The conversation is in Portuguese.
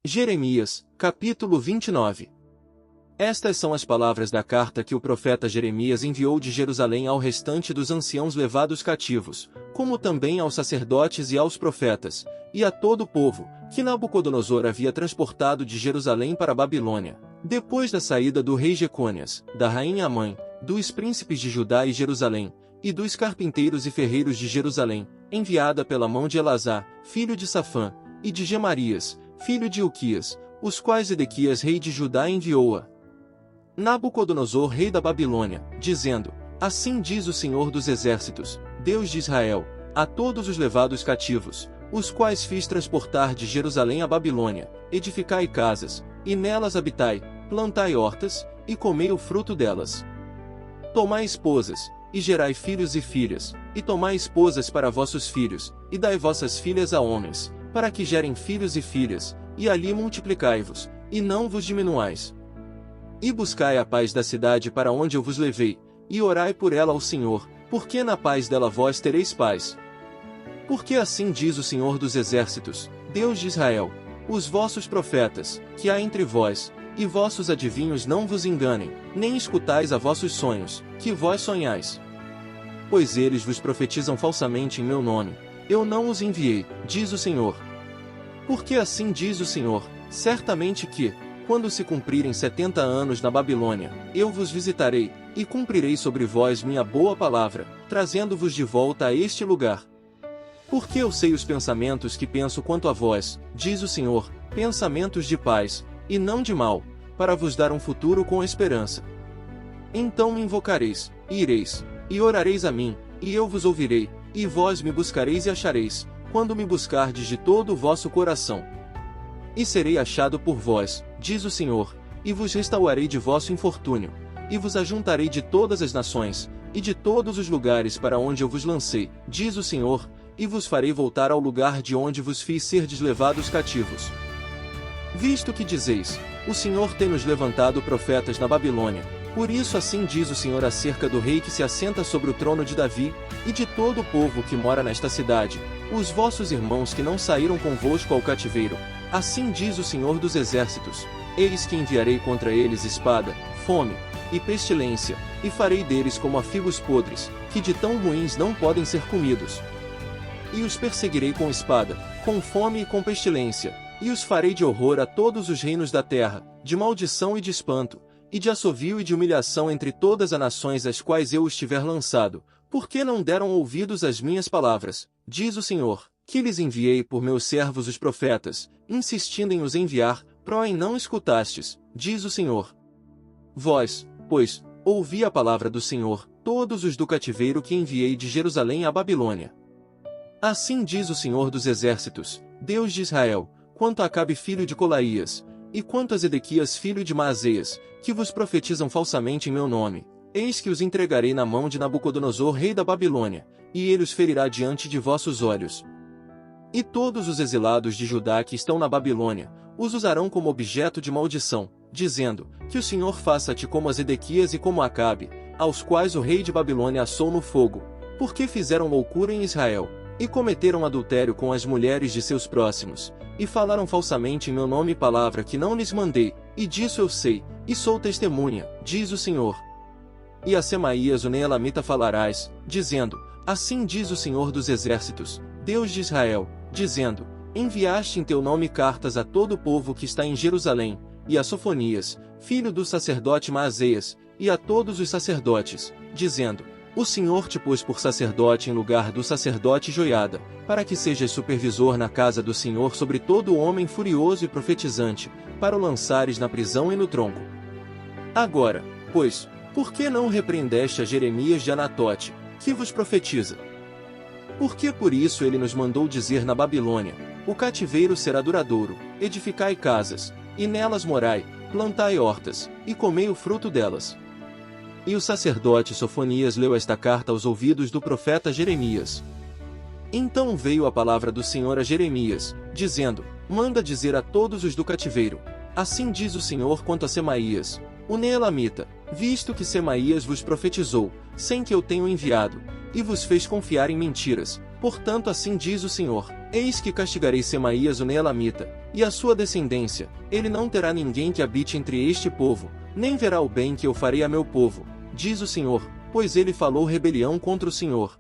Jeremias, capítulo 29. Estas são as palavras da carta que o profeta Jeremias enviou de Jerusalém ao restante dos anciãos levados cativos, como também aos sacerdotes e aos profetas, e a todo o povo, que Nabucodonosor havia transportado de Jerusalém para a Babilônia, depois da saída do rei Jecônias, da rainha mãe, dos príncipes de Judá e Jerusalém, e dos carpinteiros e ferreiros de Jerusalém, enviada pela mão de Elazar, filho de Safã, e de Gemarias, filho de Ilquias, os quais Edequias rei de Judá enviou-a Nabucodonosor rei da Babilônia, dizendo: Assim diz o Senhor dos Exércitos, Deus de Israel, a todos os levados cativos, os quais fiz transportar de Jerusalém à Babilônia: edificai casas, e nelas habitai, plantai hortas, e comei o fruto delas. Tomai esposas, e gerai filhos e filhas, e tomai esposas para vossos filhos, e dai vossas filhas a homens, para que gerem filhos e filhas, e ali multiplicai-vos, e não vos diminuais. E buscai a paz da cidade para onde eu vos levei, e orai por ela ao Senhor, porque na paz dela vós tereis paz. Porque assim diz o Senhor dos Exércitos, Deus de Israel: os vossos profetas, que há entre vós, e vossos adivinhos não vos enganem, nem escutais a vossos sonhos, que vós sonhais. Pois eles vos profetizam falsamente em meu nome, eu não os enviei, diz o Senhor. Porque assim diz o Senhor, certamente que, quando se cumprirem 70 anos na Babilônia, eu vos visitarei, e cumprirei sobre vós minha boa palavra, trazendo-vos de volta a este lugar. Porque eu sei os pensamentos que penso quanto a vós, diz o Senhor, pensamentos de paz, e não de mal, para vos dar um futuro com esperança. Então me invocareis, e ireis, e orareis a mim, e eu vos ouvirei, e vós me buscareis e achareis, quando me buscardes de todo o vosso coração. E serei achado por vós, diz o Senhor, e vos restaurarei de vosso infortúnio, e vos ajuntarei de todas as nações, e de todos os lugares para onde eu vos lancei, diz o Senhor, e vos farei voltar ao lugar de onde vos fiz serdes levados cativos. Visto que dizeis: o Senhor tem nos levantado profetas na Babilônia, por isso assim diz o Senhor acerca do rei que se assenta sobre o trono de Davi, e de todo o povo que mora nesta cidade, os vossos irmãos que não saíram convosco ao cativeiro, assim diz o Senhor dos Exércitos: eis que enviarei contra eles espada, fome, e pestilência, e farei deles como a figos podres, que de tão ruins não podem ser comidos. E os perseguirei com espada, com fome e com pestilência, e os farei de horror a todos os reinos da terra, de maldição e de espanto, e de assovio e de humilhação entre todas as nações às quais eu os tiver lançado, porque não deram ouvidos às minhas palavras, diz o Senhor, que lhes enviei por meus servos os profetas, insistindo em os enviar, porém não escutastes, diz o Senhor. Vós, pois, ouvi a palavra do Senhor, todos os do cativeiro que enviei de Jerusalém à Babilônia. Assim diz o Senhor dos Exércitos, Deus de Israel, quanto a Acabe filho de Colaías, e quanto a Zedequias filho de Maazéas, que vos profetizam falsamente em meu nome, eis que os entregarei na mão de Nabucodonosor rei da Babilônia, e ele os ferirá diante de vossos olhos. E todos os exilados de Judá que estão na Babilônia, os usarão como objeto de maldição, dizendo: que o Senhor faça-te como a Zedequias e como a Acabe, aos quais o rei de Babilônia assou no fogo, porque fizeram loucura em Israel, e cometeram adultério com as mulheres de seus próximos, e falaram falsamente em meu nome palavra que não lhes mandei, e disso eu sei, e sou testemunha, diz o Senhor. E a Semaías o Neelamita falarás, dizendo: assim diz o Senhor dos Exércitos, Deus de Israel, dizendo: enviaste em teu nome cartas a todo o povo que está em Jerusalém, e a Sofonias, filho do sacerdote Maazéas, e a todos os sacerdotes, dizendo: o Senhor te pôs por sacerdote em lugar do sacerdote Joiada, para que sejas supervisor na casa do Senhor sobre todo o homem furioso e profetizante, para o lançares na prisão e no tronco. Agora, pois, por que não repreendeste a Jeremias de Anatote, que vos profetiza? Porque por isso ele nos mandou dizer na Babilônia: o cativeiro será duradouro, edificai casas, e nelas morai, plantai hortas, e comei o fruto delas. E o sacerdote Sofonias leu esta carta aos ouvidos do profeta Jeremias. Então veio a palavra do Senhor a Jeremias, dizendo: manda dizer a todos os do cativeiro: assim diz o Senhor quanto a Semaías, o Neelamita, visto que Semaías vos profetizou, sem que eu tenha enviado, e vos fez confiar em mentiras, portanto assim diz o Senhor: eis que castigarei Semaías o Neelamita, E a sua descendência, ele não terá ninguém que habite entre este povo, nem verá o bem que eu farei a meu povo, diz o Senhor, pois ele falou rebelião contra o Senhor.